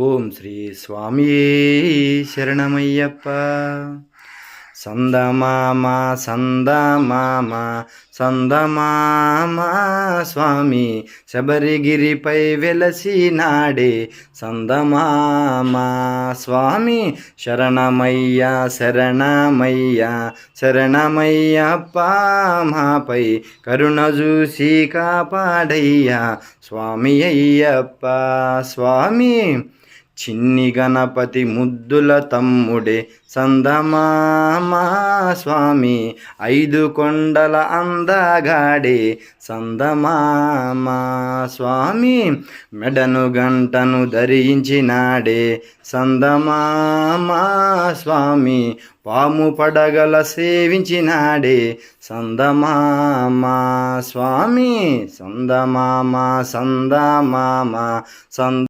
ఓం శ్రీ స్వామియే శరణమయ్యప్ప. సందమామ సందమామ సందమామ స్వామి శబరిగిరిపై వెలసినాడే సందమామ స్వామి శరణమయ్య శరణమయ్య శరణమయ్యప్ప. మాపై కరుణ చూసి కాపాడయ్యా స్వామి అయ్యప్ప. స్వామి చిన్ని గణపతి ముద్దుల తమ్ముడే సందమామ స్వామి, 5 కొండల అందగాడే సందమామ స్వామి, మెడను గంటను ధరించినాడే సందమామ స్వామి, పాము పడగల సేవించినాడే సందమామ స్వామి. సందమామ సందమామ సంద